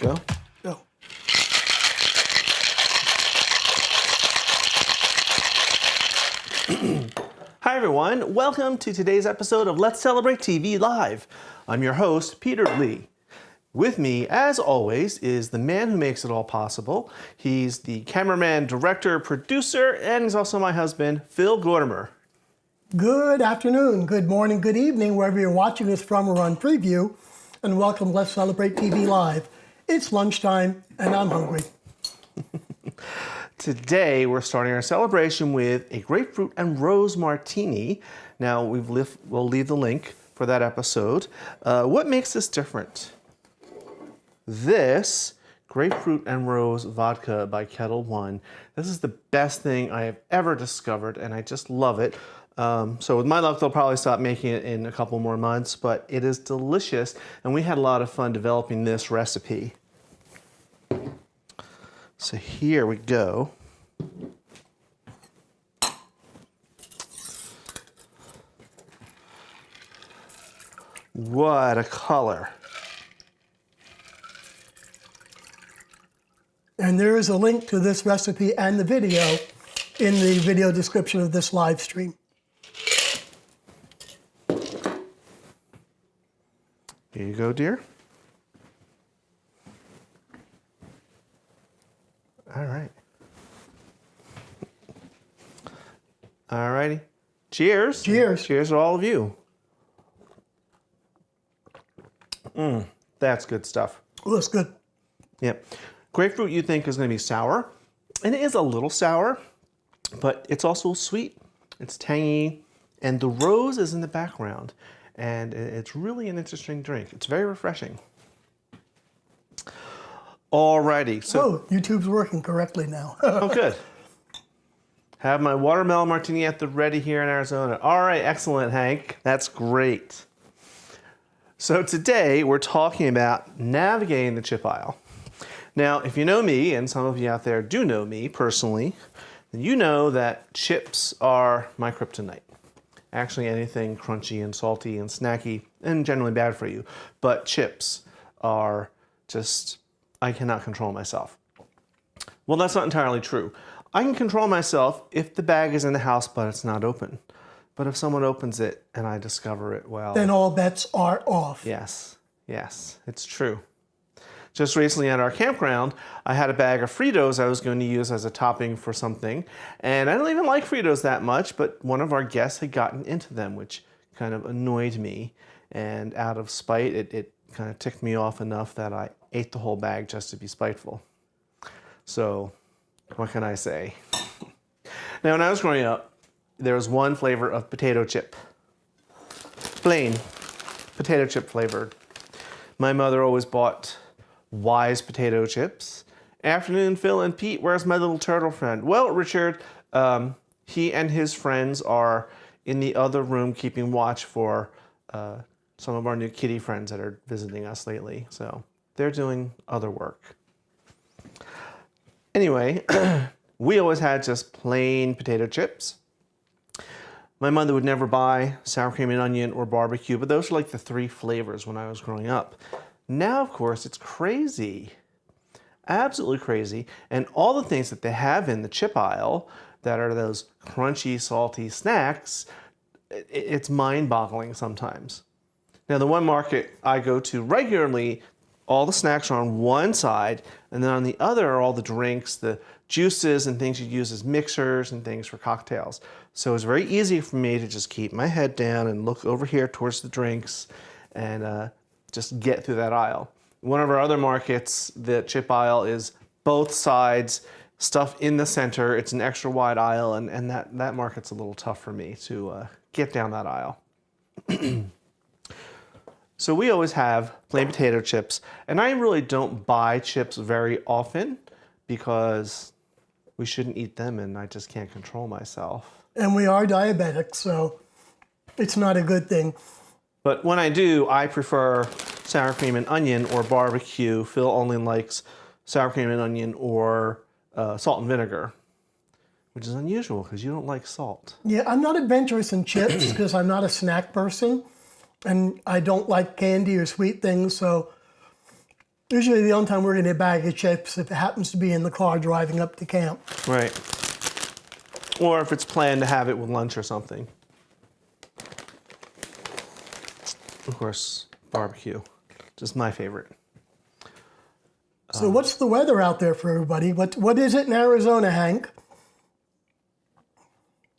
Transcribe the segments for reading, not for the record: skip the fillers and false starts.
Go. Go. Hi everyone, welcome to today's episode of Let's Celebrate TV Live. I'm your host, Peter Lee. With me, as always, is the man who makes it all possible. He's the cameraman, director, producer, and he's also my husband, Phil Gordimer. Good afternoon, good morning, good evening, wherever you're watching this from or on preview, and welcome to Let's Celebrate TV Live. It's lunchtime, and I'm hungry. Today, we're starting our celebration with a grapefruit and rose martini. Now, we'll leave the link for that episode. What makes this different? This grapefruit and rose vodka by Kettle One. This is the best thing I have ever discovered, and I just love it. So with my luck, they'll probably stop making it in a couple more months, but it is delicious, and we had a lot of fun developing this recipe. So here we go. What a color. And there is a link to this recipe and the video in the video description of this live stream. Here you go, dear. All right. All righty. Cheers. Cheers. Cheers to all of you. That's good stuff. Oh, that's good. Yep. Grapefruit you think is going to be sour, and it is a little sour, but it's also sweet, it's tangy, and the rose is in the background, and it's really an interesting drink. It's very refreshing. Alrighty, so... Oh, YouTube's working correctly now. Oh, good. Have my watermelon martini at the ready here in Arizona. All right, excellent, Hank. That's great. So today, we're talking about navigating the chip aisle. Now, if you know me, and some of you out there do know me personally, then you know that chips are my kryptonite. Actually, anything crunchy and salty and snacky and generally bad for you. But chips are just, I cannot control myself. Well, that's not entirely true. I can control myself if the bag is in the house, but it's not open. But if someone opens it and I discover it, well... Then all bets are off. Yes, it's true. Just recently at our campground, I had a bag of Fritos I was going to use as a topping for something. And I don't even like Fritos that much, but one of our guests had gotten into them, which kind of annoyed me. And out of spite, it kind of ticked me off enough that I ate the whole bag just to be spiteful. So, what can I say? Now, when I was growing up, there was one flavor of potato chip. Plain potato chip flavored. My mother always bought Wise potato chips. Afternoon, Phil and Pete, where's my little turtle friend? Well, Richard, he and his friends are in the other room keeping watch for some of our new kitty friends that are visiting us lately. So they're doing other work. Anyway, we always had just plain potato chips. My mother would never buy sour cream and onion or barbecue, but those were like the three flavors when I was growing up. Now, of course, it's crazy, absolutely crazy. And all the things that they have in the chip aisle that are those crunchy, salty snacks, it's mind-boggling sometimes. Now, the one market I go to regularly, all the snacks are on one side, and then on the other are all the drinks, the juices and things you use as mixers and things for cocktails. So it's very easy for me to just keep my head down and look over here towards the drinks and just get through that aisle. One of our other markets, the chip aisle is both sides, stuff in the center. It's an extra wide aisle, and that market's a little tough for me to get down that aisle. So we always have plain potato chips, and I really don't buy chips very often because we shouldn't eat them, and I just can't control myself. And we are diabetics, so it's not a good thing. But when I do, I prefer sour cream and onion or barbecue. Phil only likes sour cream and onion or salt and vinegar, which is unusual because you don't like salt. Yeah, I'm not adventurous in chips because I'm not a snack person, and I don't like candy or sweet things, so Usually the only time we're going to get a bag of chips if it happens to be in the car driving up to camp. Right. Or if it's planned to have it with lunch or something. Of course, barbecue. Just my favorite. So what's the weather out there for everybody? What is it in Arizona, Hank?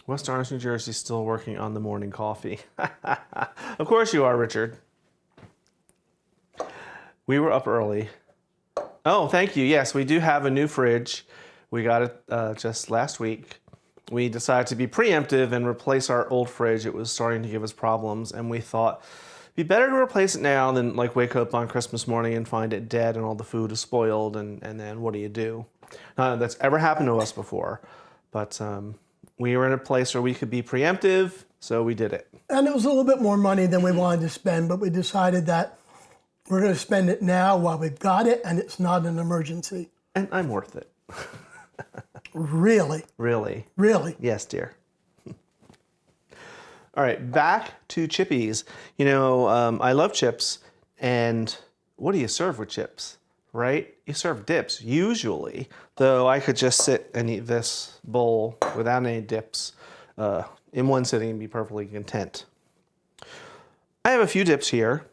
West Orange, New Jersey, still working on the morning coffee. Of course you are, Richard. We were up early. Oh, thank you. Yes, we do have a new fridge. We got it just last week. We decided to be preemptive and replace our old fridge. It was starting to give us problems, and we thought it'd be better to replace it now than like wake up on Christmas morning and find it dead and all the food is spoiled, and then what do you do? Not that that's ever happened to us before, but we were in a place where we could be preemptive, so we did it. And it was a little bit more money than we wanted to spend, but we decided that we're going to spend it now while we've got it, and it's not an emergency. And I'm worth it. Really? Really? Really? Yes, dear. All right, back to chippies. You know, I love chips, and what do you serve with chips, right? You serve dips, usually, though I could just sit and eat this bowl without any dips in one sitting and be perfectly content. I have a few dips here.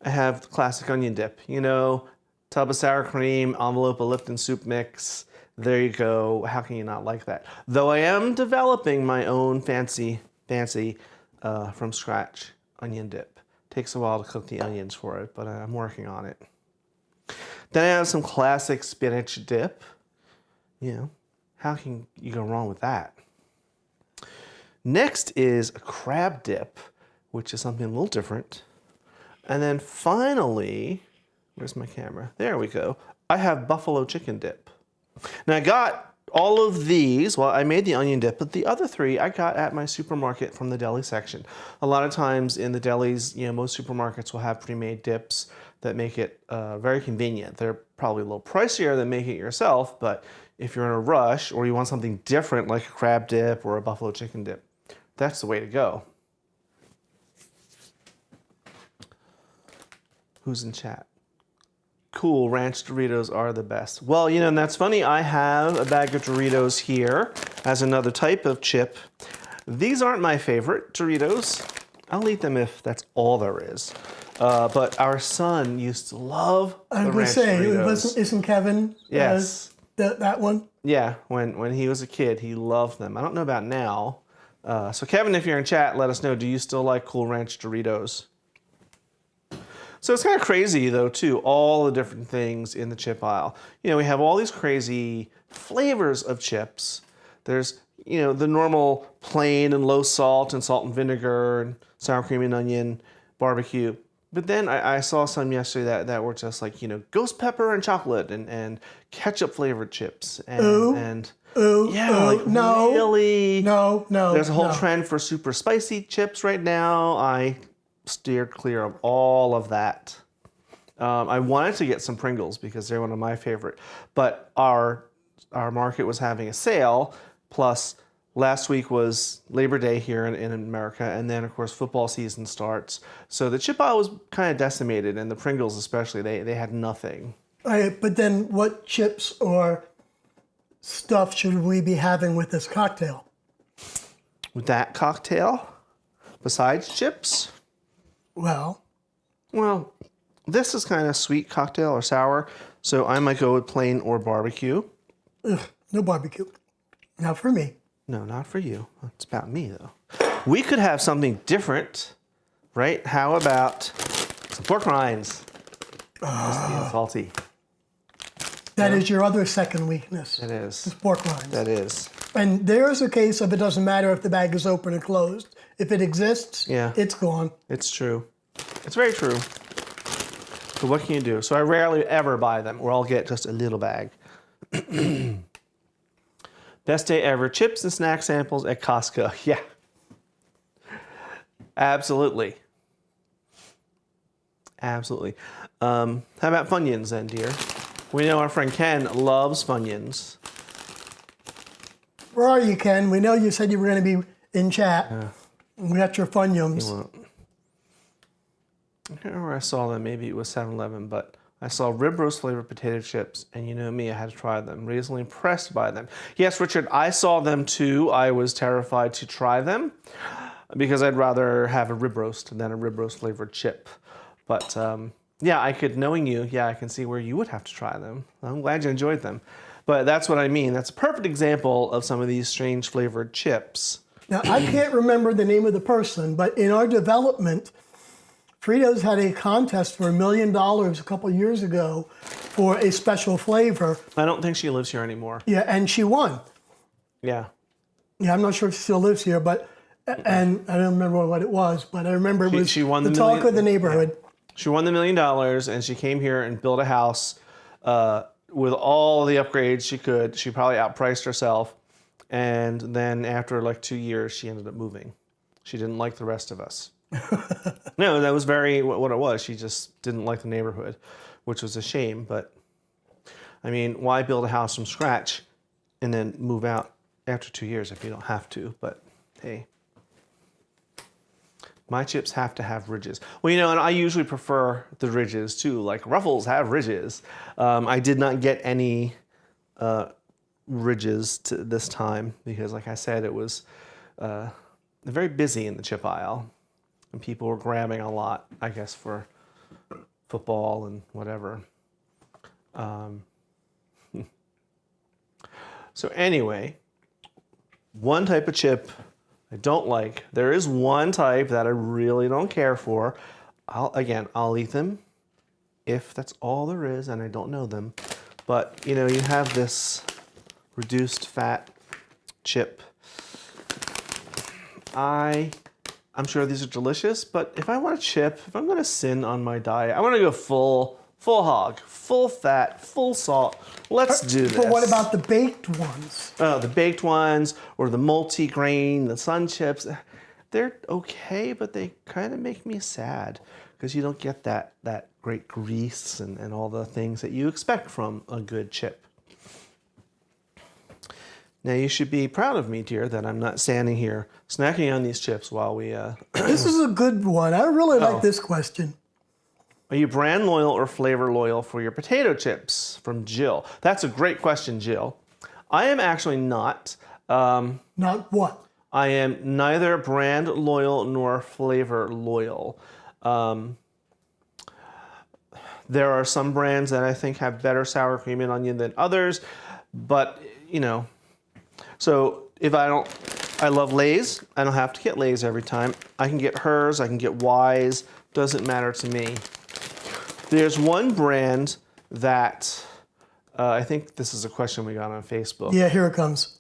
I have the classic onion dip, you know, tub of sour cream, envelope of Lipton soup mix. There you go. How can you not like that? Though I am developing my own fancy from scratch onion dip. Takes a while to cook the onions for it, but I'm working on it. Then I have some classic spinach dip. You know, how can you go wrong with that? Next is a crab dip, which is something a little different. And then finally, where's my camera? There we go. I have buffalo chicken dip. Now I got all of these, well, I made the onion dip, but the other three I got at my supermarket from the deli section. A lot of times in the delis, you know, most supermarkets will have pre-made dips that make it very convenient. They're probably a little pricier than making it yourself, but if you're in a rush or you want something different like a crab dip or a buffalo chicken dip, that's the way to go. Who's in chat? Cool, ranch Doritos are the best. Well, you know, and that's funny. I have a bag of Doritos here as another type of chip. These aren't my favorite Doritos. I'll eat them if that's all there is. But our son used to love the ranch Doritos. Isn't Kevin yes. That one? Yeah, when he was a kid, he loved them. I don't know about now. So Kevin, if you're in chat, let us know. Do you still like Cool Ranch Doritos? So it's kind of crazy, though, too, all the different things in the chip aisle. You know, we have all these crazy flavors of chips. There's, you know, the normal plain and low salt and vinegar and sour cream and onion, barbecue. But then I saw some yesterday that were just like, you know, ghost pepper and chocolate and ketchup flavored chips. And No. Really? No. There's a whole trend for super spicy chips right now. I steered clear of all of that. I wanted to get some Pringles because they're one of my favorite, but our market was having a sale. Plus, last week was Labor Day here in America, and then of course football season starts. So the chip aisle was kind of decimated, and the Pringles especially, they had nothing. All right, but then what chips or stuff should we be having with this cocktail? With that cocktail, besides chips? Well, this is kind of sweet cocktail or sour, so I might go with plain or barbecue. Ugh, no barbecue. Not for me. No, not for you. It's about me, though. We could have something different, right? How about some pork rinds? Just being salty. That is your other second weakness. It is. It's pork rinds. That is. And there's a case of it doesn't matter if the bag is open or closed. If it exists, it's gone. It's true. It's very true. So what can you do? So I rarely ever buy them, or I'll get just a little bag. Best day ever. Chips and snack samples at Costco. Yeah. Absolutely. Absolutely. How about Funyuns then, dear? We know our friend Ken loves Funyuns. Where are you, Ken? We know you said you were going to be in chat. We got your Funyuns. I can't remember where I saw them. Maybe it was 7-Eleven, but I saw rib roast flavored potato chips, and you know me, I had to try them. Reasonably impressed by them. Yes, Richard, I saw them too. I was terrified to try them because I'd rather have a rib roast than a rib roast flavored chip. But yeah, I could, knowing you, yeah, I can see where you would have to try them. I'm glad you enjoyed them. But that's what I mean. That's a perfect example of some of these strange flavored chips. Now, I can't remember the name of the person, but in our development, Fritos had a contest for $1 million a couple of years ago for a special flavor. I don't think she lives here anymore. Yeah, and she won. Yeah. Yeah, I'm not sure if she still lives here, but, and I don't remember what it was, but I remember it was she won the talk of the neighborhood. Yeah. She won the $1 million, and she came here and built a house with all the upgrades she could. She probably outpriced herself. And then after like 2 years, she ended up moving. She didn't like the rest of us. No, that was very what it was. She just didn't like the neighborhood, which was a shame. But I mean, why build a house from scratch and then move out after 2 years if you don't have to? But hey, my chips have to have ridges. Well, you know, and I usually prefer the ridges too. Like Ruffles have ridges. I did not get any ridges to this time because, like I said, it was very busy in the chip aisle. And people were grabbing a lot, I guess, for football and whatever. So anyway, one type of chip I don't like. There is one type that I really don't care for. I'll eat them if that's all there is and I don't know them. But, you know, you have this reduced fat chip. I'm sure these are delicious, but if I want a chip, if I'm gonna sin on my diet, I wanna go full hog, full fat, full salt. Let's do this. But what about the baked ones? Oh, the baked ones or the multi-grain, the sun chips. They're okay, but they kind of make me sad because you don't get that great grease and all the things that you expect from a good chip. Now, you should be proud of me, dear, that I'm not standing here snacking on these chips while we... This is a good one. I really like this question. Are you brand loyal or flavor loyal for your potato chips? From Jill. That's a great question, Jill. I am actually not. Not what? I am neither brand loyal nor flavor loyal. There are some brands that I think have better sour cream and onion than others, but, you know... So if I love Lay's. I don't have to get Lay's every time. I can get hers, I can get Y's, doesn't matter to me. There's one brand that, I think this is a question we got on Facebook. Yeah, here it comes.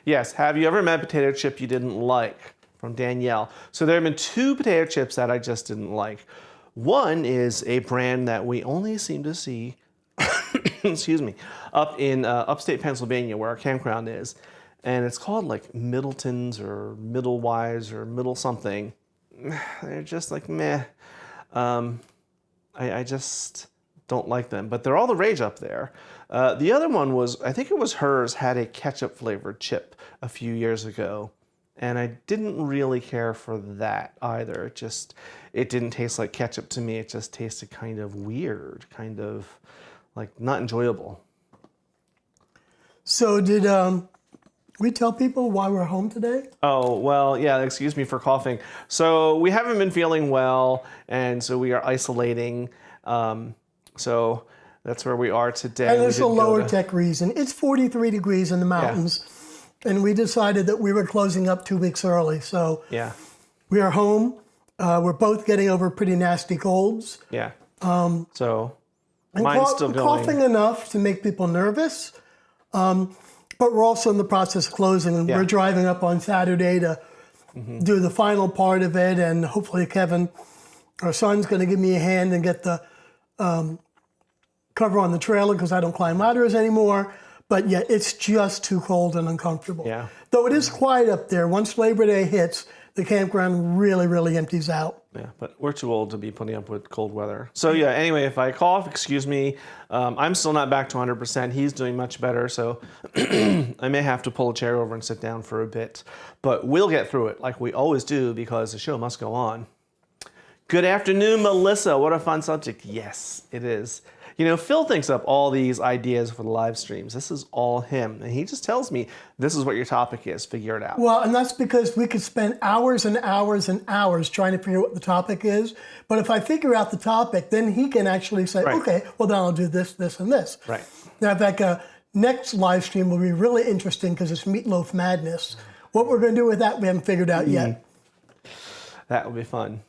Yes, have you ever met a potato chip you didn't like? From Danielle. So there have been 2 potato chips that I just didn't like. One is a brand that we only seem to see excuse me, up in upstate Pennsylvania where our campground is. And it's called like Middleton's or Middlewise or Middle something. They're just like meh. I just don't like them, but they're all the rage up there. The other one was, I think it was hers, had a ketchup flavored chip a few years ago. And I didn't really care for that either. It didn't taste like ketchup to me. It just tasted kind of weird, kind of like not enjoyable. So did we tell people why we're home today? Oh, well, yeah, excuse me for coughing. So we haven't been feeling well, and so we are isolating. So that's where we are today. And there's a lower tech reason. It's 43 degrees in the mountains, and we decided that we were closing up 2 weeks early. So yeah, we are home. We're both getting over pretty nasty colds. Yeah. So mine's still going. Coughing enough to make people nervous. But we're also in the process of closing, and we're driving up on Saturday to do the final part of it. And hopefully Kevin, our son's going to give me a hand and get the cover on the trailer because I don't climb ladders anymore. But yeah, it's just too cold and uncomfortable. Yeah. Though it is quiet up there. Once Labor Day hits, the campground really, really empties out. Yeah, but we're too old to be putting up with cold weather. So yeah, anyway, if I cough, excuse me. I'm still not back to 100%. He's doing much better, so I may have to pull a chair over and sit down for a bit. But we'll get through it like we always do because the show must go on. Good afternoon, Melissa. What a fun subject. Yes, it is. You know, Phil thinks up all these ideas for the live streams. This is all him. And he just tells me, this is what your topic is. Figure it out. Well, and that's because we could spend hours and hours and hours trying to figure out what the topic is. But if I figure out the topic, then he can actually say, Right. okay, well, then I'll do this, this, and this. Right. Now, in fact, next live stream will be really interesting because it's Meatloaf Madness. What we're going to do with that, we haven't figured out yet. That will be fun.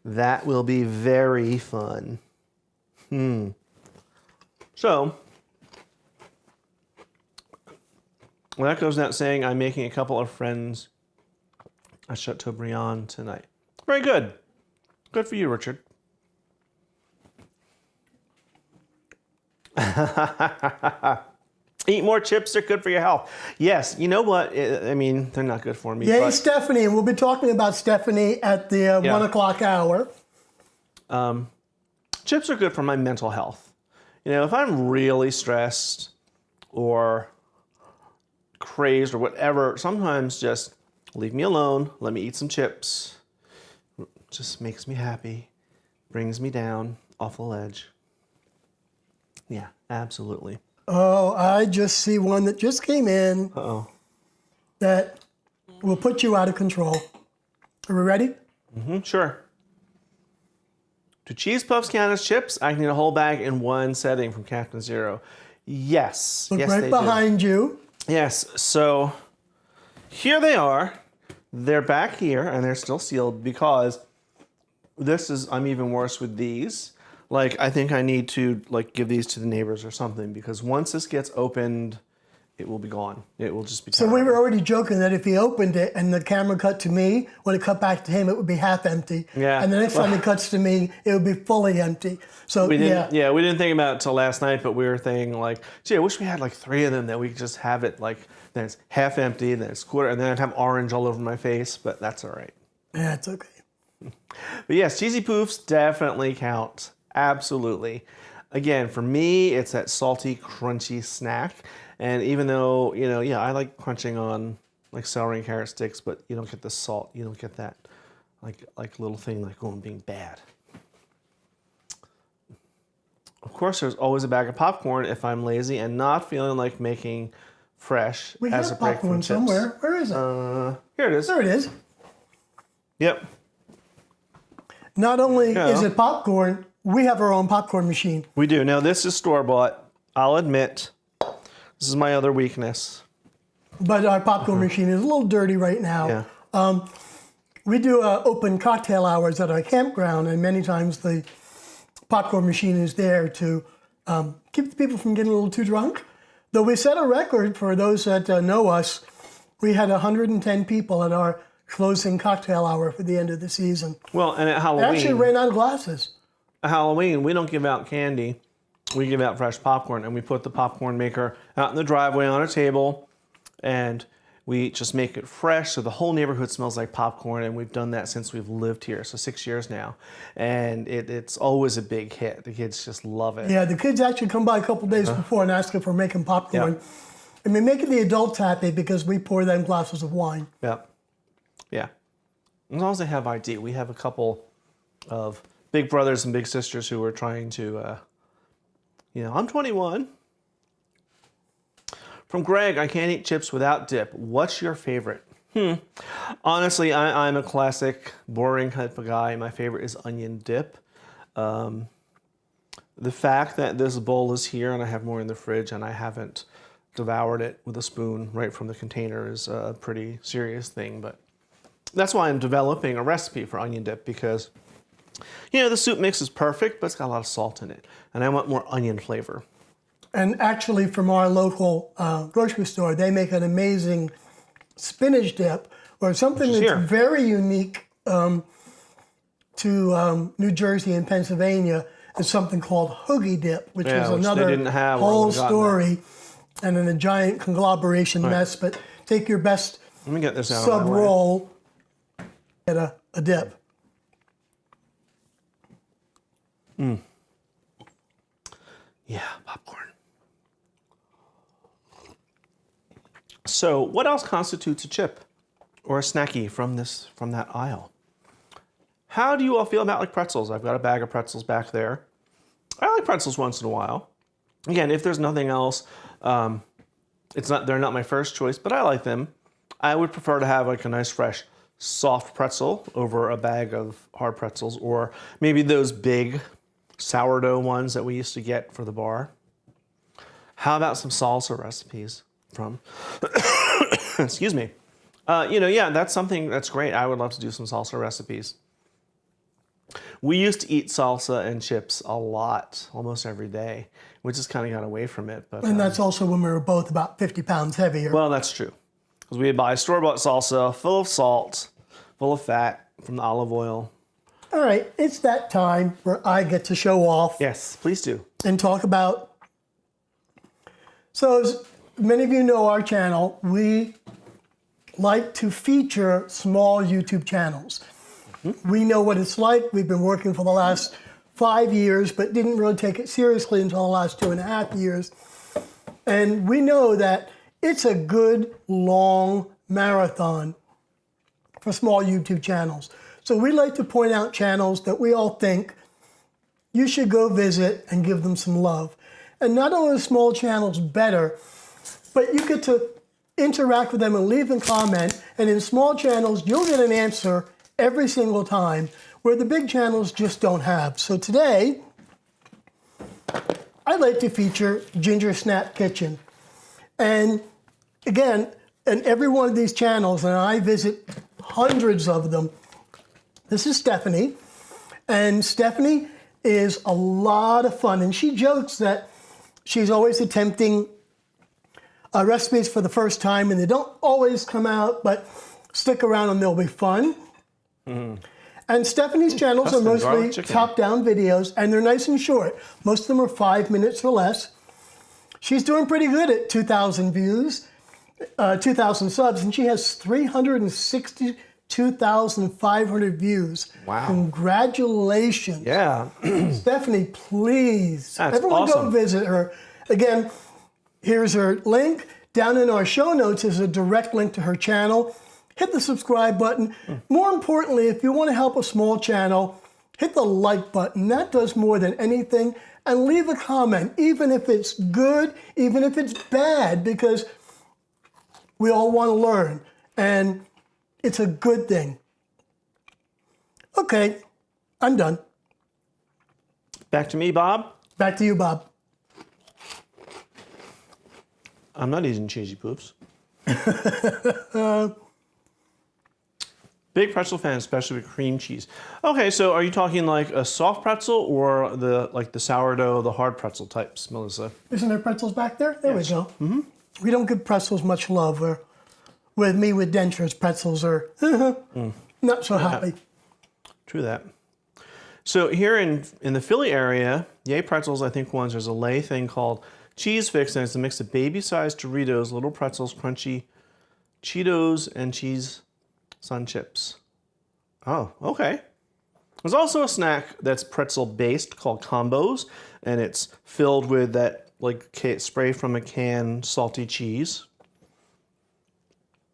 That will be very fun. So, well, that goes without saying, I'm making a couple of friends at Chateaubriand tonight. Very good. Good for you, Richard. Eat more chips, they're good for your health. Yes, you know what? I mean, they're not good for me. Yay, but Stephanie. And we'll be talking about Stephanie at the 1 o'clock hour. Chips are good for my mental health. You know, if I'm really stressed or crazed or whatever, sometimes just leave me alone, let me eat some chips. Just makes me happy, brings me down off the ledge. Yeah, absolutely. Oh, I just see one that just came in that will put you out of control. Are we ready? Sure. Do cheese puffs count as chips? I can eat a whole bag in one setting from Captain Zero. Yes. Look yes, right they behind you. do. Yes. So here they are. They're back here and they're still sealed because I'm even worse with these. Like, I think I need to give these to the neighbors or something because once this gets opened, it will be gone. It will just be So we were already joking that if he opened it and the camera cut to me, when it cut back to him, it would be half empty. Yeah. And the next time it cuts to me, it would be fully empty. So we didn't think about it till last night, but we were thinking gee, I wish we had 3 of them that we could just have it then it's half empty, then it's quarter, and then I'd have orange all over my face, but that's all right. Yeah, it's okay. But yes, cheesy poofs definitely count. Absolutely. Again, for me, it's that salty, crunchy snack. And even though, I like crunching on celery and carrot sticks, but you don't get the salt. You don't get that little thing being bad. Of course, there's always a bag of popcorn if I'm lazy and not feeling like making fresh We as have a break popcorn from chips. somewhere. Where is it? Here it is. There it is. Yep. Not only is it popcorn, we have our own popcorn machine. We do. Now, this is store-bought. I'll admit, this is my other weakness. But our popcorn machine is a little dirty right now. Yeah. We do open cocktail hours at our campground, and many times the popcorn machine is there to keep the people from getting a little too drunk. Though we set a record for those that know us. We had 110 people at our closing cocktail hour for the end of the season. Well, and at They Halloween, actually ran out of glasses. at Halloween, we don't give out candy. We give out fresh popcorn, and we put the popcorn maker out in the driveway on a table, and we just make it fresh so the whole neighborhood smells like popcorn, and we've done that since we've lived here, so 6 years now. And it's always a big hit. The kids just love it. Yeah, the kids actually come by a couple days before and ask if we're making popcorn. Yeah. And we make the adults happy because we pour them glasses of wine. Yeah. Yeah. As long as they have ID. We have a couple of big brothers and big sisters who are trying to, I'm 21. From Greg, I can't eat chips without dip. What's your favorite? Honestly, I'm a classic, boring type of guy. My favorite is onion dip. The fact that this bowl is here and I have more in the fridge and I haven't devoured it with a spoon right from the container is a pretty serious thing. But that's why I'm developing a recipe for onion dip because, the soup mix is perfect, but it's got a lot of salt in it. And I want more onion flavor. And actually, from our local grocery store, they make an amazing spinach dip, or something that's very unique to New Jersey and Pennsylvania is something called hoagie dip, which is another whole story and in a giant conglomeration mess. But take your best Let me get this out sub roll, get a dip. Yeah, popcorn. So, what else constitutes a chip or a snacky from that aisle? How do you all feel about like pretzels? I've got a bag of pretzels back there. I like pretzels once in a while. Again, if there's nothing else, they're not my first choice, but I like them. I would prefer to have like a nice fresh soft pretzel over a bag of hard pretzels, or maybe those big sourdough ones that we used to get for the bar. How about some salsa recipes from, excuse me. Yeah, that's something that's great. I would love to do some salsa recipes. We used to eat salsa and chips a lot, almost every day. We just kind of got away from it. But And that's also when we were both about 50 pounds heavier. well, that's true. Because we'd buy store-bought salsa, full of salt, full of fat from the olive oil. All right, it's that time where I get to show off. Yes, please do. And talk about. So as many of you know our channel, we like to feature small YouTube channels. We know what it's like. We've been working for the last 5 years, but didn't really take it seriously until the last 2.5 years. And we know that it's a good, long marathon for small YouTube channels. So we like to point out channels that we all think you should go visit and give them some love. And not only are small channels better, but you get to interact with them and leave a comment. And in small channels, you'll get an answer every single time, where the big channels just don't have. So today, I'd like to feature Ginger Snap Kitchen. And again, in every one of these channels, and I visit hundreds of them, this is Stephanie. And Stephanie is a lot of fun. And she jokes that she's always attempting recipes for the first time, and they don't always come out, but stick around and they'll be fun. And Stephanie's channels are mostly top-down videos, and they're nice and short. Most of them are 5 minutes or less. She's doing pretty good at 2,000 views, 2,000 subs, and she has 362,500 views. Wow. Congratulations. Yeah. Stephanie, please. That's Everyone awesome. go visit her. Again, here's her link. Down in our show notes is a direct link to her channel. Hit the subscribe button. More importantly, if you want to help a small channel, hit the like button. That does more than anything. And leave a comment, even if it's good, even if it's bad, because we all want to learn. And it's a good thing. Okay, I'm done. Back to me, Bob. Back to you, Bob. I'm not eating cheesy poops. Big pretzel fan, especially with cream cheese. Okay, so are you talking like a soft pretzel or the sourdough, the hard pretzel types, Melissa? Isn't there pretzels back there? There Yes. we go. We don't give pretzels much love. With me, with dentures, pretzels are not so happy. True that. So here in the Philly area, Yay Pretzels, I think there's a lay thing called Cheese Fix, and it's a mix of baby-sized Doritos, little pretzels, crunchy Cheetos, and cheese sun chips. Oh, okay. There's also a snack that's pretzel-based called Combos, and it's filled with that like spray from a can salty cheese.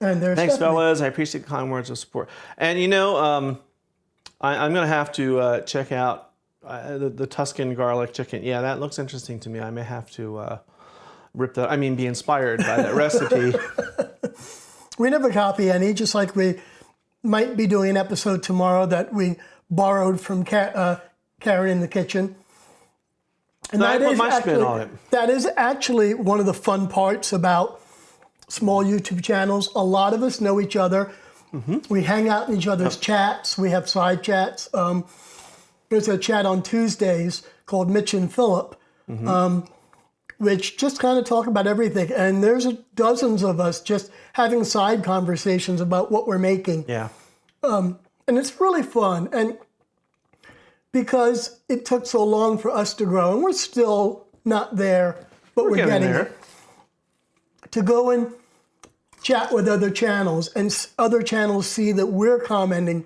And there's Thanks, Stephanie. fellas. I appreciate the kind words of support. And you know, I'm going to have to check out the Tuscan garlic chicken. Yeah, that looks interesting to me. I may have to be inspired by that recipe. We never copy any, just like we might be doing an episode tomorrow that we borrowed from Karen in the kitchen. And I put my spin on it. That is actually one of the fun parts about small YouTube channels. A lot of us know each other. We hang out in each other's chats. We have side chats. There's a chat on Tuesdays called Mitch and Philip, which just kind of talk about everything. And there's dozens of us just having side conversations about what we're making. Yeah. And it's really fun. And because it took so long for us to grow, and we're still not there, but we're getting there. it. To go and chat with other channels, and other channels see that we're commenting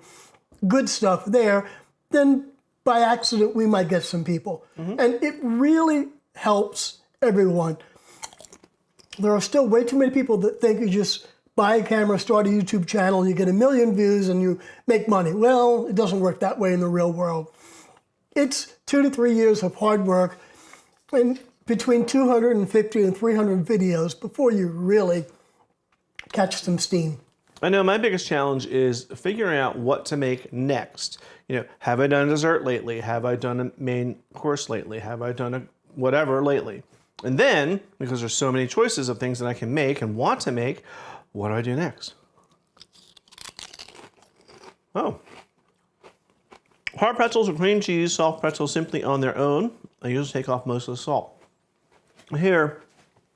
good stuff there, then by accident we might get some people. And it really helps everyone. There are still way too many people that think you just buy a camera, start a YouTube channel, you get 1 million views and you make money. Well, it doesn't work that way in the real world. It's 2 to 3 years of hard work and between 250 and 300 videos before you really catch some steam. I know my biggest challenge is figuring out what to make next. You know, have I done dessert lately? Have I done a main course lately? Have I done a whatever lately? And then, because there's so many choices of things that I can make and want to make, what do I do next? Oh. Hard pretzels with cream cheese, soft pretzels simply on their own. I usually take off most of the salt. Here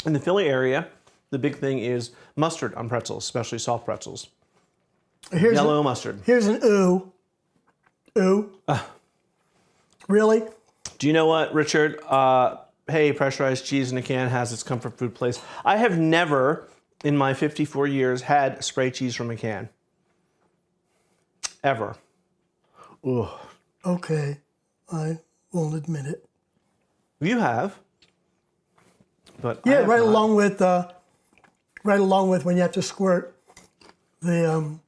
in the Philly area, the big thing is mustard on pretzels, especially soft pretzels. Yellow mustard. Here's an ooh. Ooh. Really? Do you know what, Richard? Hey, pressurized cheese in a can has its comfort food place. I have never, in my 54 years, had spray cheese from a can. Ever. Ugh. Okay, I won't admit it. You have. But yeah, right along with when you have to squirt the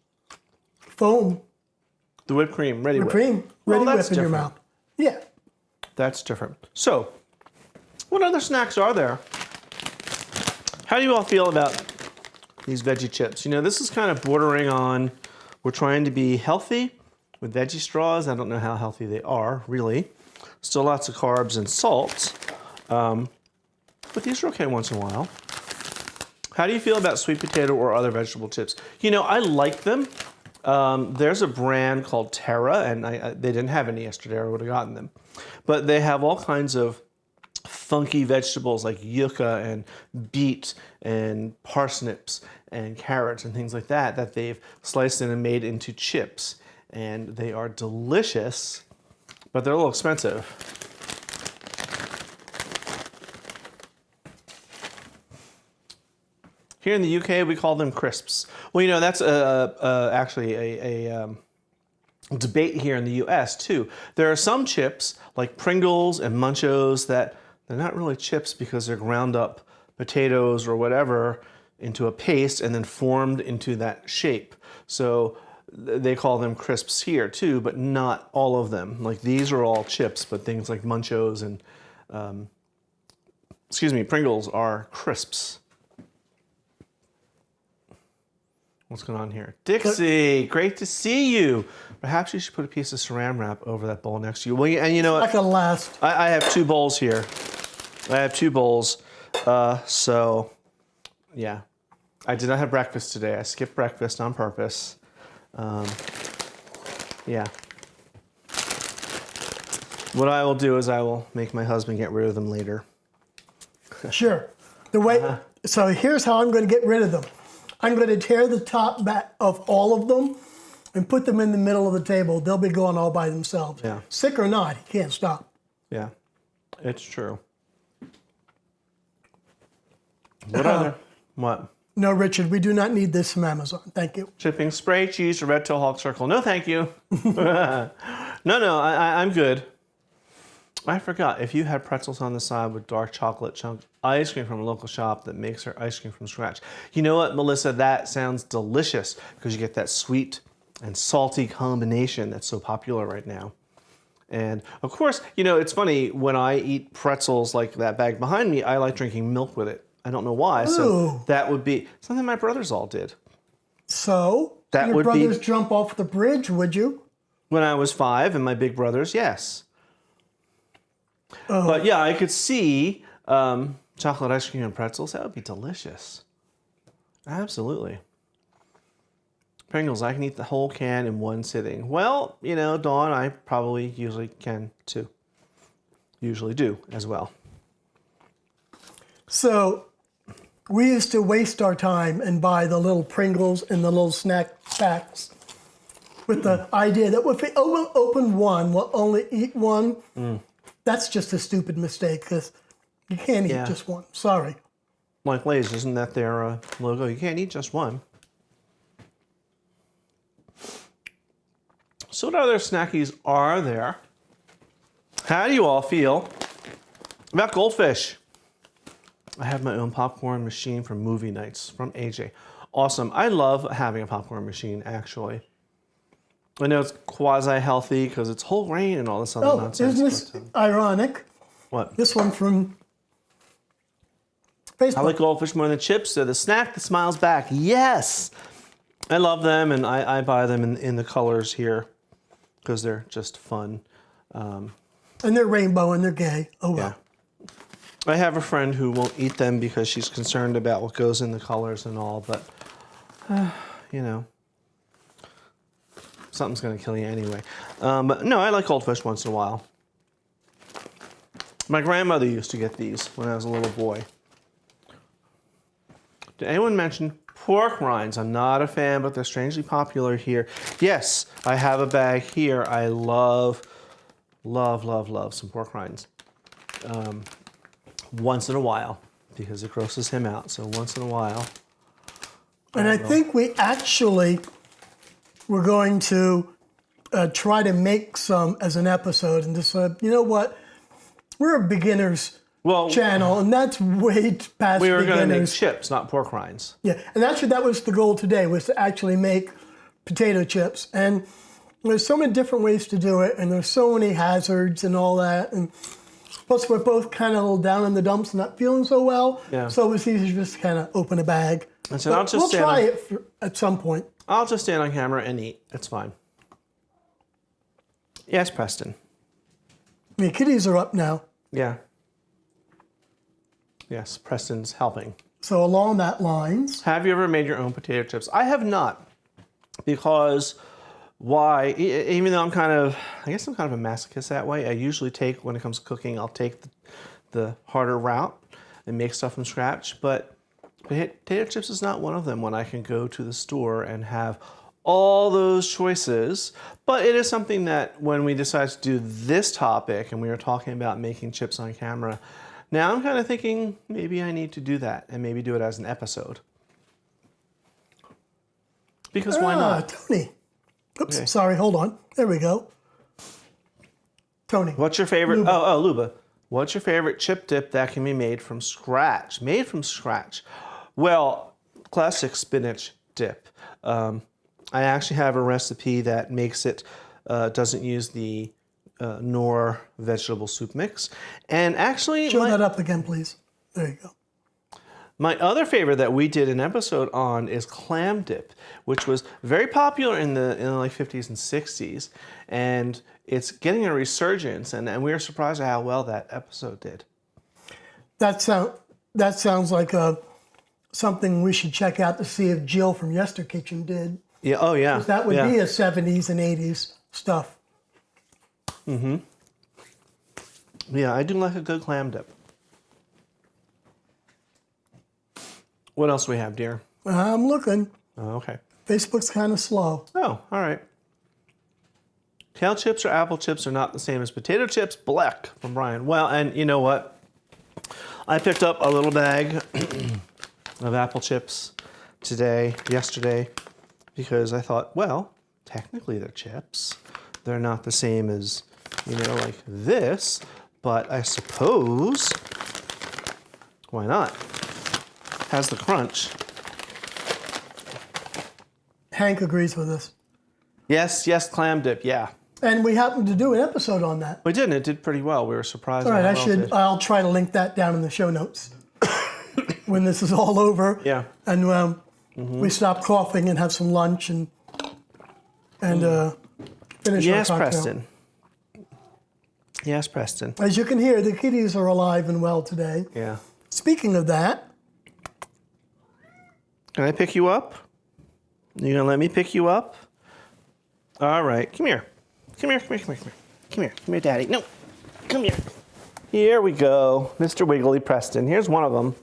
foam. The whipped cream, ready whip. Ready whip in your mouth. Yeah. That's different. So, what other snacks are there? How do you all feel about these veggie chips? You know, this is kind of bordering on, we're trying to be healthy with veggie straws. I don't know how healthy they are, really. Still lots of carbs and salts. But these are okay once in a while. How do you feel about sweet potato or other vegetable chips? You know, I like them. There's a brand called Terra, and they didn't have any yesterday, or I would have gotten them. But they have all kinds of funky vegetables like yucca and beet and parsnips and carrots and things like that that they've sliced in and made into chips. And they are delicious, but they're a little expensive. Here in the UK, we call them crisps. Well, you know, that's actually a debate here in the US too. There are some chips like Pringles and Munchos that they're not really chips because they're ground up potatoes or whatever into a paste and then formed into that shape. So they call them crisps here too, but not all of them. Like these are all chips, but things like Munchos and, Pringles are crisps. What's going on here? Dixie, great to see you. Perhaps you should put a piece of saran wrap over that bowl next to you. Well, and you know what? That can last. I have 2 bowls here. I have 2 bowls. So, yeah. I did not have breakfast today. I skipped breakfast on purpose. Yeah. What I will do is I will make my husband get rid of them later. Sure. The way. So here's how I'm going to get rid of them. I'm going to tear the top back of all of them and put them in the middle of the table. They'll be going all by themselves. Yeah. Sick or not, he can't stop. Yeah, it's true. What other? What? No, Richard, we do not need this from Amazon. Thank you. Shipping spray cheese or red tail hawk circle. No, thank you. No, I'm good. I forgot, if you had pretzels on the side with dark chocolate chunk ice cream from a local shop that makes their ice cream from scratch. You know what, Melissa, that sounds delicious because you get that sweet and salty combination that's so popular right now. And of course, you know, it's funny, when I eat pretzels like that bag behind me, I like drinking milk with it. I don't know why, so that would be something my brothers all did. So, that your brothers jump off the bridge, would you? When I was 5, and my big brothers, yes. But yeah, I could see chocolate ice cream and pretzels. That would be delicious. Absolutely. Pringles, I can eat the whole can in one sitting. Well, you know, Dawn, I probably usually can too. Usually do as well. So we used to waste our time and buy the little Pringles and the little snack packs with the idea that if we open one, we'll only eat one. That's just a stupid mistake because you can't eat just one. Sorry. Like Lay's, isn't that their logo? You can't eat just one. So what other snackies are there? How do you all feel about goldfish? I have my own popcorn machine for movie nights from AJ. Awesome. I love having a popcorn machine, actually. I know it's quasi-healthy because it's whole grain and all this other nonsense. Isn't this ironic? What? This one from Facebook. I like goldfish more than chips. They're the snack that smiles back. Yes! I love them, and I buy them in the colors here because they're just fun. And they're rainbow and they're gay. Oh, well. Yeah. I have a friend who won't eat them because she's concerned about what goes in the colors and all, but, you know, something's going to kill you anyway. But no, I like goldfish once in a while. My grandmother used to get these when I was a little boy. Did anyone mention pork rinds? I'm not a fan, but they're strangely popular here. Yes, I have a bag here. I love some pork rinds. Once in a while, because it grosses him out. So once in a while. And I think we actually were going to try to make some as an episode and just you know what? We're a beginners channel, and that's way past beginners. We were going to make chips, not pork rinds. Yeah, and actually that was the goal today, was to actually make potato chips. And there's so many different ways to do it, and there's so many hazards and all that. And plus, we're both kind of a little down in the dumps and not feeling so well. Yeah. So it was easy to just kind of open a bag. And so we'll try it at some point. I'll just stand on camera and eat. It's fine. Yes, Preston. I mean, kitties are up now. Yeah. Yes, Preston's helping. So along that lines. Have you ever made your own potato chips? I have not. Because why? Even though I guess I'm kind of a masochist that way. I usually take, when it comes to cooking, I'll take the harder route and make stuff from scratch. But potato chips is not one of them when I can go to the store and have all those choices. But it is something that when we decided to do this topic and we were talking about making chips on camera, now I'm kind of thinking maybe I need to do that and maybe do it as an episode. Because why not? Tony. Oops, Okay. sorry, hold on. There we go. Tony. What's your favorite? Luba. Luba. What's your favorite chip dip that can be made from scratch? Made from scratch. Well, classic spinach dip. I actually have a recipe that makes it, doesn't use the Knorr vegetable soup mix. And actually... Show that up again, please. There you go. My other favorite that we did an episode on is clam dip, which was very popular in the like 50s and 60s. And it's getting a resurgence, and we were surprised at how well that episode did. That sounds like something we should check out to see if Jill from Yester Kitchen did. Yeah. Oh, yeah. That would be a 70s and 80s stuff. Mm-hmm. Yeah, I do like a good clam dip. What else do we have, dear? I'm looking. Oh, okay. Facebook's kind of slow. Oh, all right. Kale chips or apple chips are not the same as potato chips. Black from Brian. Well, and you know what? I picked up a little bag of apple chips yesterday, because I thought, well, technically they're chips. They're not the same as, like this, but I suppose, why not? Has the crunch. Hank agrees with us. Yes, clam dip, yeah. And we happened to do an episode on that. We did, and it did pretty well. We were surprised. All right, at how well it did. I'll try to link that down in the show notes when this is all over. Yeah. And we stop coughing and have some lunch and finish our cocktail. Yes, Preston. Yes, Preston. As you can hear, the kitties are alive and well today. Yeah. Speaking of that. Can I pick you up? You gonna let me pick you up? All right, come here. Come here, Daddy. No, come here. Here we go, Mr. Wiggly Preston. Here's one of them.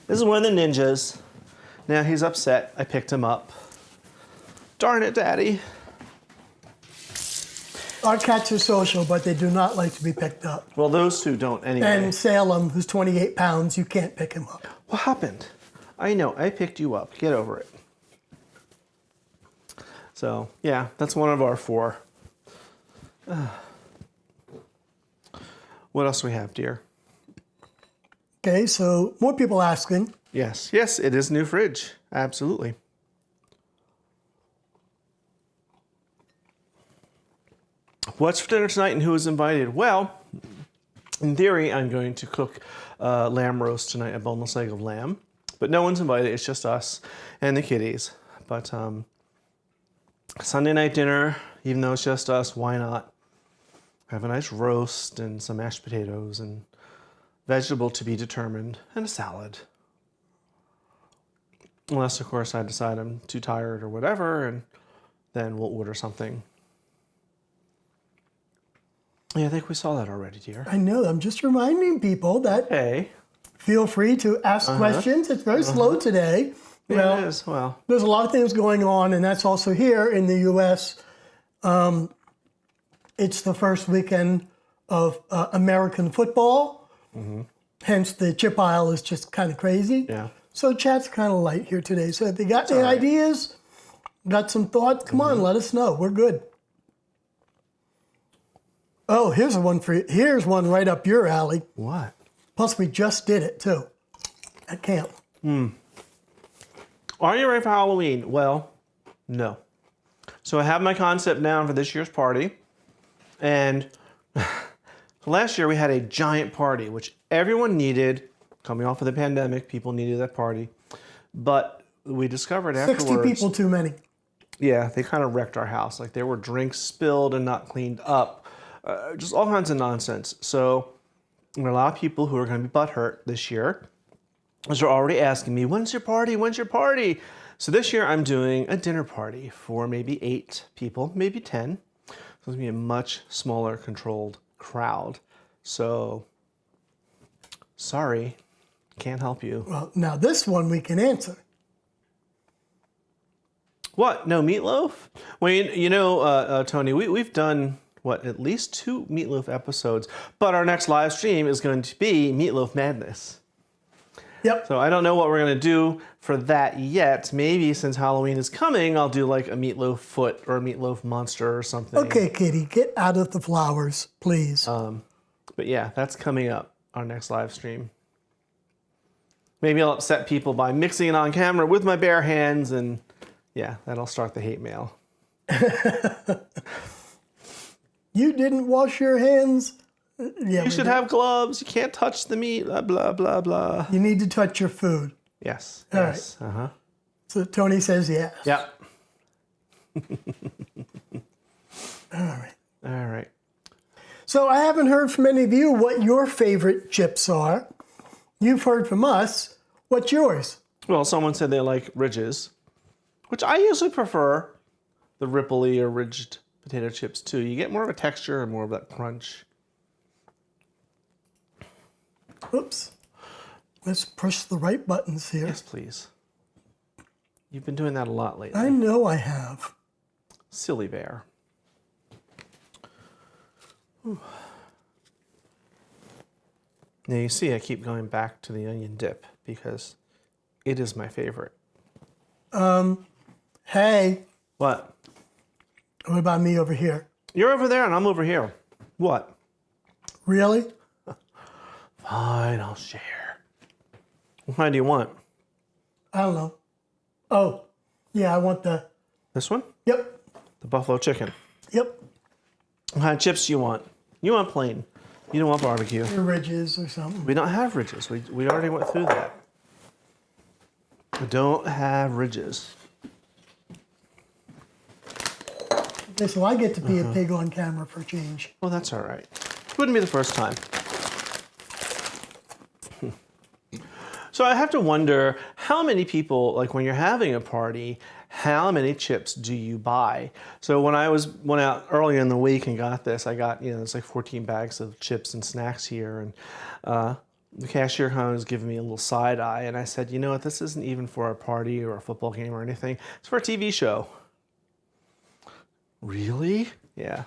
This is one of the ninjas. Now he's upset. I picked him up. Darn it, Daddy. Our cats are social, but they do not like to be picked up. Well, those two don't anyway. And Salem, who's 28 pounds, you can't pick him up. What happened? I know, I picked you up. Get over it. So, yeah, that's one of our 4. What else do we have, dear? Okay, so more people asking. Yes, yes, it is new fridge. Absolutely. What's for dinner tonight and who is invited? Well, in theory, I'm going to cook lamb roast tonight, a boneless leg of lamb. But no one's invited. It's just us and the kiddies. But Sunday night dinner, even though it's just us, why not have a nice roast and some mashed potatoes and vegetable to be determined and a salad. Unless, of course, I decide I'm too tired or whatever, and then we'll order something. Yeah, I think we saw that already, dear. I know. I'm just reminding people that Hey. feel free to ask questions. It's very slow today. Yeah, it is. Well, there's a lot of things going on, and that's also here in the U.S. It's the first weekend of American football. Hence, the chip aisle is just kind of crazy. yeah. So chat's kind of light here today. So if you got any ideas, got some thoughts, come on, let us know. We're good. Oh, here's one for you. Here's one right up your alley. What? Plus, we just did it too at camp. Are you ready for Halloween? Well, no. So I have my concept down for this year's party. And last year we had a giant party, which everyone needed. Coming off of the pandemic, people needed that party. But we discovered afterwards... 60 people too many. Yeah, they kind of wrecked our house. Like there were drinks spilled and not cleaned up. Just all kinds of nonsense. So there are a lot of people who are going to be butthurt this year. So they're already asking me, when's your party? When's your party? So this year I'm doing a dinner party for maybe 8 people, maybe 10. So it's going to be a much smaller controlled crowd. So sorry, can't help you. Well, now this one we can answer. What? No meatloaf? Well, you know, Tony, we've done, what, at least 2 meatloaf episodes, but our next live stream is going to be Meatloaf Madness. Yep. So I don't know what we're going to do for that yet. Maybe since Halloween is coming, I'll do like a meatloaf foot or a meatloaf monster or something. Okay, Kitty, get out of the flowers, please. But yeah, that's coming up, our next live stream. Maybe I'll upset people by mixing it on camera with my bare hands, and yeah, that'll start the hate mail. You didn't wash your hands? Yeah, You should have gloves. You can't touch the meat. Blah, blah, blah, blah. You need to touch your food. Yes. All yes. right. Uh-huh. So Tony says yes. Yep. All right. All right. So I haven't heard from any of you what your favorite chips are. You've heard from us. What's yours? Well, someone said they like ridges, which I usually prefer the ripply or ridged potato chips too. You get more of a texture and more of that crunch. Oops. Let's push the right buttons here. Yes, please. You've been doing that a lot lately. I know I have. Silly bear. Ooh. Now you see I keep going back to the onion dip because it is my favorite. Hey, What? what about me over here? You're over there and I'm over here. What? Really? Fine, I'll share. What kind do you want? I don't know. Oh, yeah, I want the, This one? yep, The buffalo chicken. yep, What kind of chips do you want? You want plain. You don't want barbecue. the ridges or something. We don't have ridges. We already went through that. We don't have ridges. Okay, so I get to be a pig on camera for a change. Well, that's all right. Wouldn't be the first time. So I have to wonder how many people, like when you're having a party, how many chips do you buy? So when I went out earlier in the week and got this, I got, it's like 14 bags of chips and snacks here. And the cashier kind of was giving me a little side eye. And I said, you know what, this isn't even for a party or a football game or anything. It's for a TV show. Really? Yeah.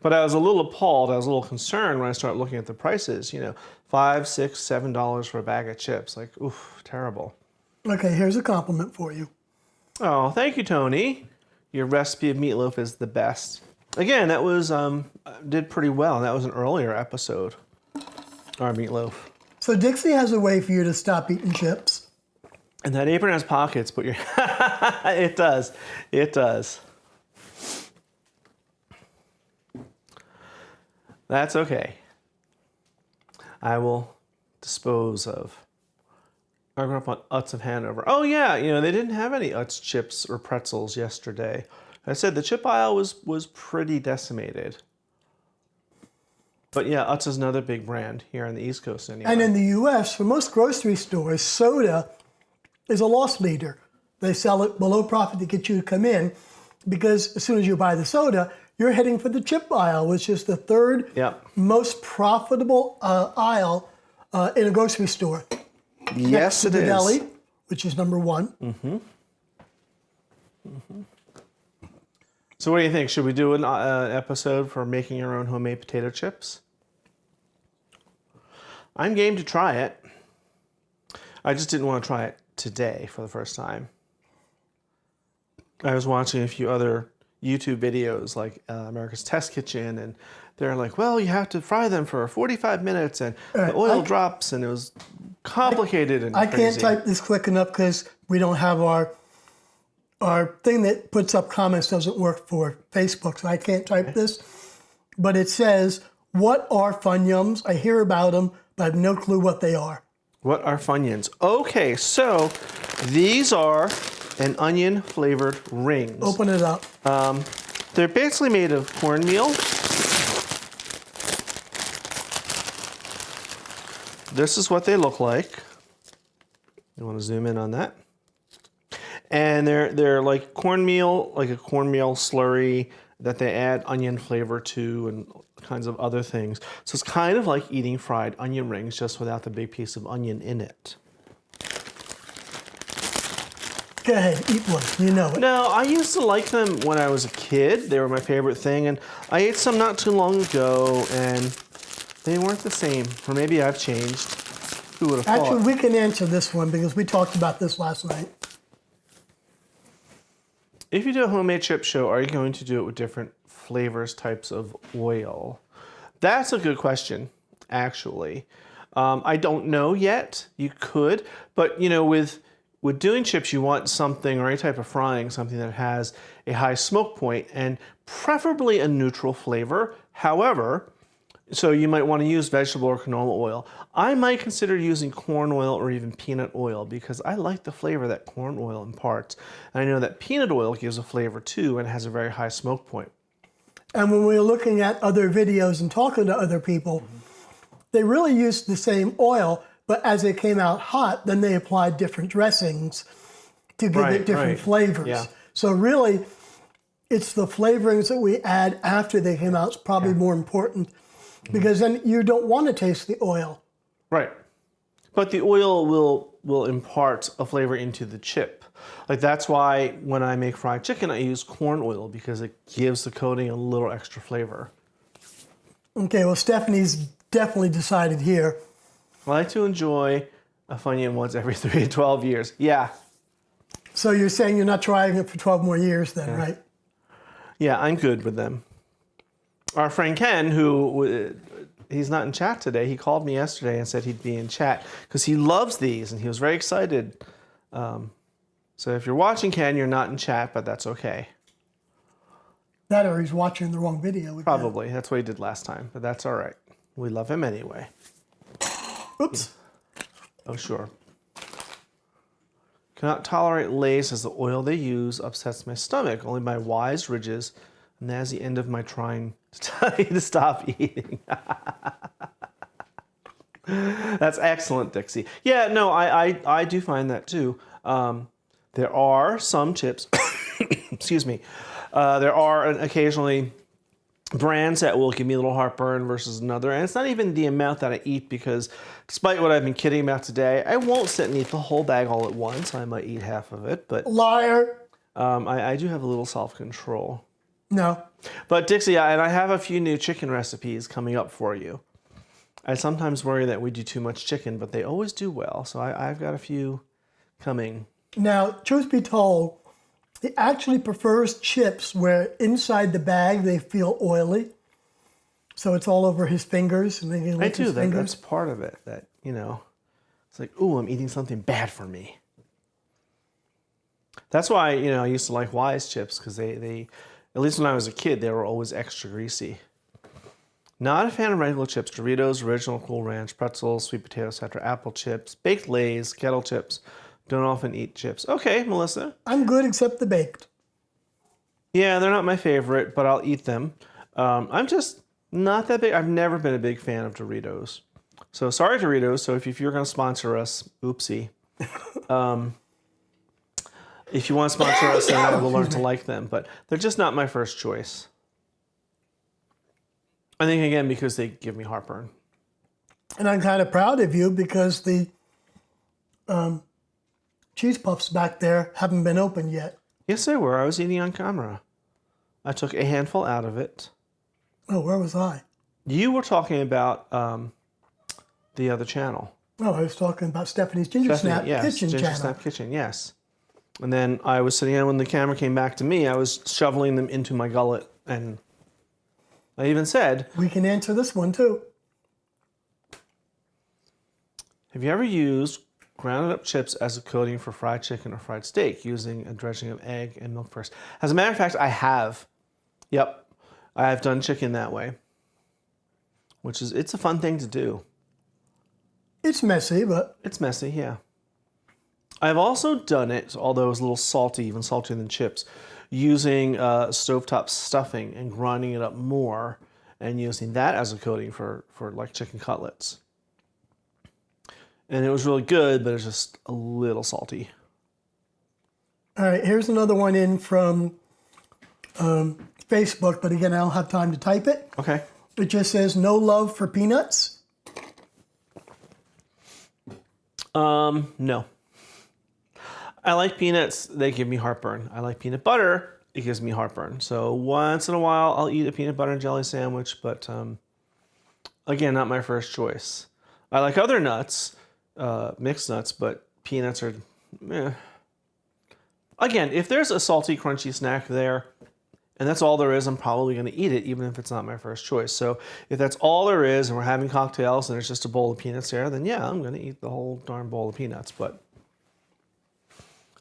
But I was a little appalled. I was a little concerned when I started looking at the prices. $5, $6, $7 for a bag of chips. Like, oof, terrible. Okay, here's a compliment for you. Oh, thank you, Tony. Your recipe of meatloaf is the best. Again, that was did pretty well. That was an earlier episode. Our meatloaf. So Dixie has a way for you to stop eating chips. And that apron has pockets, but you're... It does. It does. That's okay. I will dispose of. I grew up on Utz of Hanover. Oh yeah, you know, they didn't have any Utz chips or pretzels yesterday. I said the chip aisle was pretty decimated. But yeah, Utz is another big brand here on the East Coast anyway. And in the US, for most grocery stores, soda is a loss leader. They sell it below profit to get you to come in because as soon as you buy the soda, you're heading for the chip aisle, which is the third most profitable aisle in a grocery store. Yes, it is. The deli, which is number one. Mm-hmm. Mm-hmm. So what do you think? Should we do an episode for making your own homemade potato chips? I'm game to try it. I just didn't want to try it today for the first time. I was watching a few other YouTube videos like America's Test Kitchen, and they're like, well, you have to fry them for 45 minutes and the oil drops, and it was complicated and crazy. I can't type this quick enough because we don't have our thing that puts up comments doesn't work for Facebook, so I can't type this. But it says, what are Funyuns? I hear about them, but I have no clue what they are. What are Funyuns? Okay, so these are an onion flavored rings. Open it up. They're basically made of cornmeal. This is what they look like. You want to zoom in on that? And they're like cornmeal, like a cornmeal slurry that they add onion flavor to and kinds of other things. So it's kind of like eating fried onion rings, just without the big piece of onion in it. Go ahead, eat one. You know it. No, I used to like them when I was a kid. They were my favorite thing, and I ate some not too long ago, and they weren't the same. Or maybe I've changed. Who would have thought? Actually, we can answer this one because we talked about this last night. If you do a homemade chip show, are you going to do it with different flavors, types of oil? That's a good question, actually. I don't know yet. You could, but you know, with doing chips, you want something, or any type of frying, something that has a high smoke point and preferably a neutral flavor. However, so you might want to use vegetable or canola oil. I might consider using corn oil or even peanut oil because I like the flavor that corn oil imparts. And I know that peanut oil gives a flavor too and has a very high smoke point. And when we were looking at other videos and talking to other people, they really used the same oil, but as it came out hot, then they applied different dressings to give it different flavors. Yeah. So really, it's the flavorings that we add after they came out is probably more important because then you don't want to taste the oil. Right. But the oil will impart a flavor into the chip. Like that's why when I make fried chicken, I use corn oil because it gives the coating a little extra flavor. Okay, well, Stephanie's definitely decided here. I like to enjoy a Funyun once every 3 to 12 years. Yeah. So you're saying you're not trying it for 12 more years then, right? Yeah, I'm good with them. Our friend Ken, who he's not in chat today, he called me yesterday and said he'd be in chat because he loves these and he was very excited. So if you're watching, Ken, you're not in chat, but that's okay. That or he's watching the wrong video. Again. Probably. That's what he did last time, but that's all right. We love him anyway. Oops. Oh, sure. Cannot tolerate Lay's as the oil they use upsets my stomach. Only my wise ridges, and that's the end of my trying to tell you to stop eating. That's excellent, Dixie. Yeah, no, I do find that too. There are some chips, excuse me, there are occasionally brands that will give me a little heartburn versus another. And it's not even the amount that I eat because despite what I've been kidding about today, I won't sit and eat the whole bag all at once. I might eat half of it, but... Liar! I do have a little self-control. No. But Dixie, and I have a few new chicken recipes coming up for you. I sometimes worry that we do too much chicken, but they always do well. So I've got a few coming. Now, truth be told, he actually prefers chips where inside the bag they feel oily. So it's all over his fingers, and then he I licks do. his fingers. That's part of it. That, it's like, ooh, I'm eating something bad for me. That's why, I used to like Wise chips, because they, at least when I was a kid, they were always extra greasy. Not a fan of regular chips. Doritos, Original, Cool Ranch, pretzels, sweet potato cider, apple chips, baked Lay's, kettle chips. Don't often eat chips. Okay, Melissa. I'm good except the baked. Yeah, they're not my favorite, but I'll eat them. I'm just not that big. I've never been a big fan of Doritos. So sorry, Doritos. So if you're going to sponsor us, oopsie. If you want to sponsor us, then I will learn to like them. But they're just not my first choice. I think, again, because they give me heartburn. And I'm kind of proud of you because the cheese puffs back there haven't been opened yet. Yes, they were. I was eating on camera. I took a handful out of it. Oh, where was I? You were talking about the other channel. Oh, I was talking about Stephanie's Ginger Snap Kitchen Ginger channel. Snap Kitchen, yes. And then I was sitting down when the camera came back to me. I was shoveling them into my gullet, and I even said, We can answer this one too. have you ever used grounded up chips as a coating for fried chicken or fried steak using a dredging of egg and milk first? As a matter of fact, I have. Yep. I have done chicken that way, it's a fun thing to do. It's messy, but It's messy, yeah. I've also done it, although it was a little salty, even saltier than chips, using stovetop stuffing and grinding it up more and using that as a coating for like chicken cutlets. And it was really good, but it was just a little salty. all right, here's another one in from Facebook, but again, I don't have time to type it. Okay. It just says, no love for peanuts. No. I like peanuts. They give me heartburn. I like peanut butter. It gives me heartburn. So once in a while, I'll eat a peanut butter and jelly sandwich, but again, not my first choice. I like other nuts, mixed nuts, but peanuts are, eh. Again, if there's a salty, crunchy snack there, and that's all there is, I'm probably going to eat it, even if it's not my first choice. So if that's all there is, and we're having cocktails, and there's just a bowl of peanuts there, then yeah, I'm going to eat the whole darn bowl of peanuts. But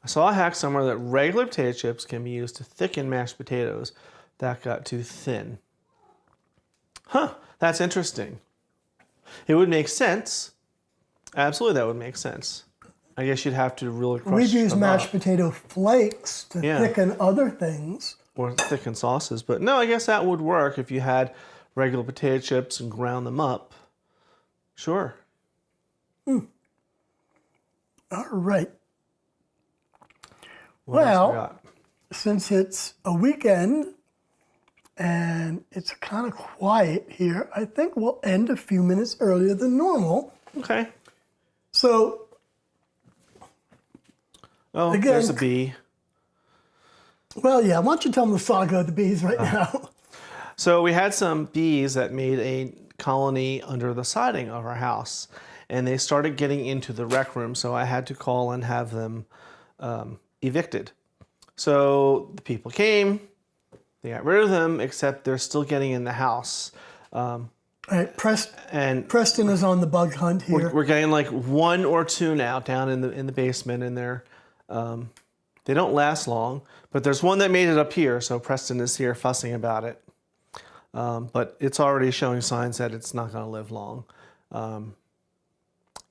I saw a hack somewhere that regular potato chips can be used to thicken mashed potatoes that got too thin. Huh, that's interesting. It would make sense. Absolutely, that would make sense. I guess you'd have to really crush We've used them mashed up. potato flakes to thicken other things. Or thicken sauces. But no, I guess that would work if you had regular potato chips and ground them up. Sure. All right. What else we Well, got? since it's a weekend and it's kind of quiet here, I think we'll end a few minutes earlier than normal. Okay. So, Oh, again, there's a bee. well, yeah, why don't you tell them the saga of the bees right now? So we had some bees that made a colony under the siding of our house, and they started getting into the rec room, so I had to call and have them evicted. So the people came, they got rid of them, except they're still getting in the house. All right, And Preston is on the bug hunt here. we're getting like one or two now down in the basement, and they don't last long. But there's one that made it up here, so Preston is here fussing about it. But it's already showing signs that it's not going to live long.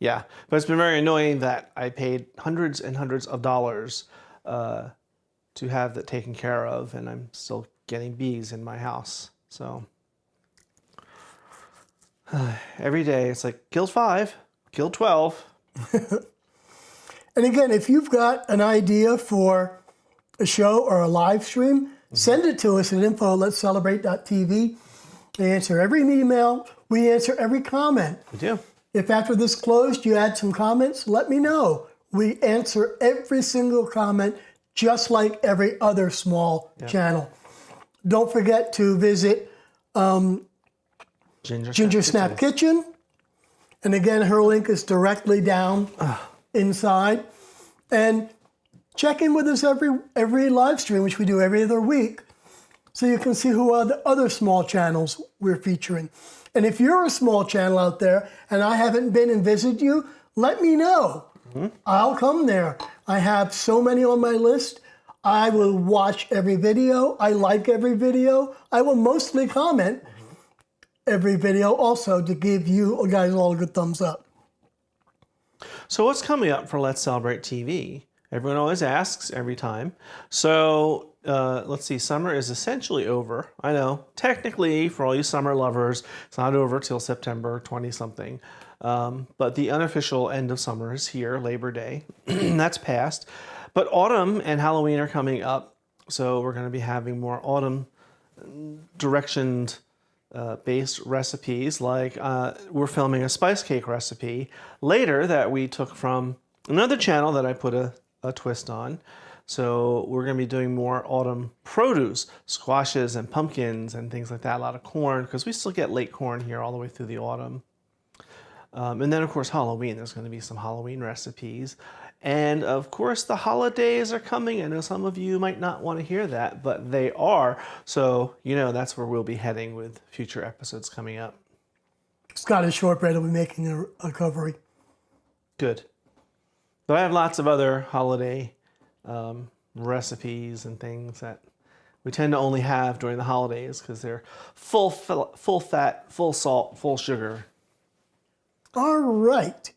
Yeah, but it's been very annoying that I paid hundreds and hundreds of dollars to have that taken care of, and I'm still getting bees in my house. So every day it's like, killed 5, killed 12. And again, if you've got an idea for a show or a live stream, send it to us at info@letscelebrate.tv. We answer every email. We answer every comment. We do. If after this closed you add some comments, let me know. We answer every single comment just like every other small channel. Don't forget to visit Ginger Snap Kitchen. And again, her link is directly down inside. And check in with us every live stream, which we do every other week. so you can see who are the other small channels we're featuring. And if you're a small channel out there and I haven't been and visited you, let me know. I'll come there. I have so many on my list. I will watch every video. I like every video. I will mostly comment every video also to give you guys all a good thumbs up. So what's coming up for Let's Celebrate TV? Everyone always asks every time. So let's see, summer is essentially over. I know, technically, for all you summer lovers, it's not over till September 20-something. But the unofficial end of summer is here, Labor Day. That's passed. But autumn and Halloween are coming up. So we're going to be having more autumn directioned based recipes, like we're filming a spice cake recipe later that we took from another channel that I put a twist on. So we're going to be doing more autumn produce, squashes and pumpkins and things like that, a lot of corn, because we still get late corn here all the way through the autumn. And then, of course, Halloween. There's going to be some Halloween recipes. And, of course, the holidays are coming. I know some of you might not want to hear that, but they are. So, you know, that's where we'll be heading with future episodes coming up. Scottish Shortbread will be making a recovery. Good. But I have lots of other holiday recipes and things that we tend to only have during the holidays because they're full fat, full salt, full sugar. All right.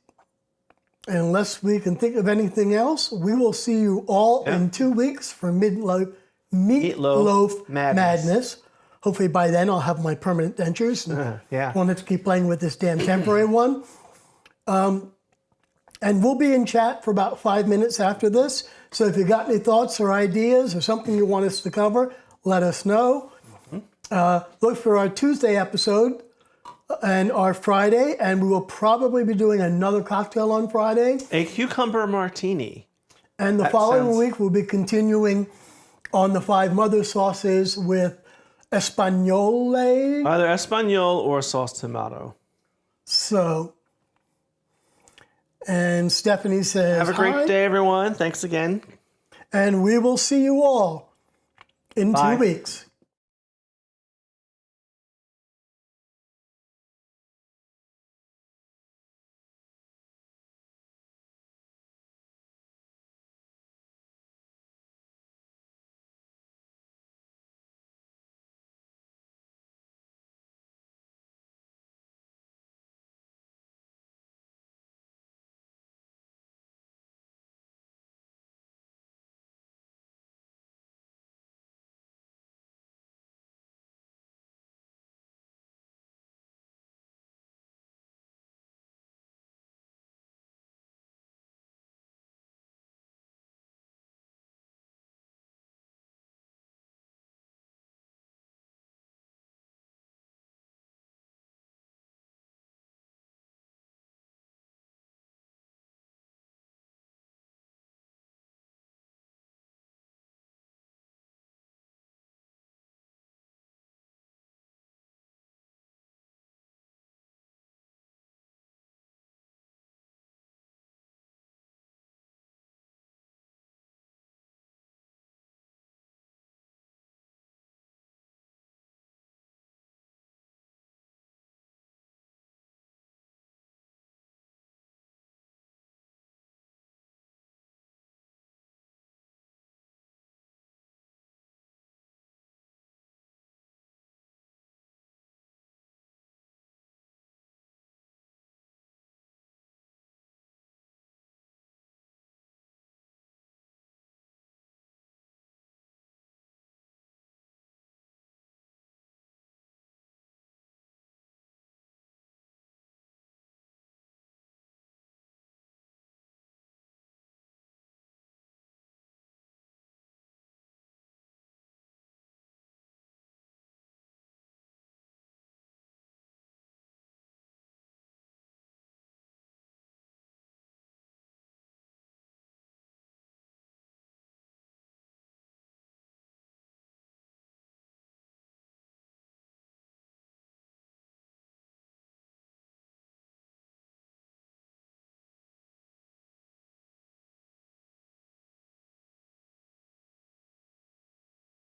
Unless we can think of anything else, we will see you all in 2 weeks for Meatloaf Madness. Hopefully by then I'll have my permanent dentures. Won't have to keep playing with this damn temporary one. And we'll be in chat for about 5 minutes after this. So if you got any thoughts or ideas or something you want us to cover, let us know. Look for our Tuesday episode and our Friday, and we will probably be doing another cocktail on Friday. A cucumber martini. And the following week, we'll be continuing on the 5 mother sauces with Espagnole. Either Espagnole or sauce tomato. So, and Stephanie says, have a great day, everyone. Thanks again. And we will see you all in 2 weeks.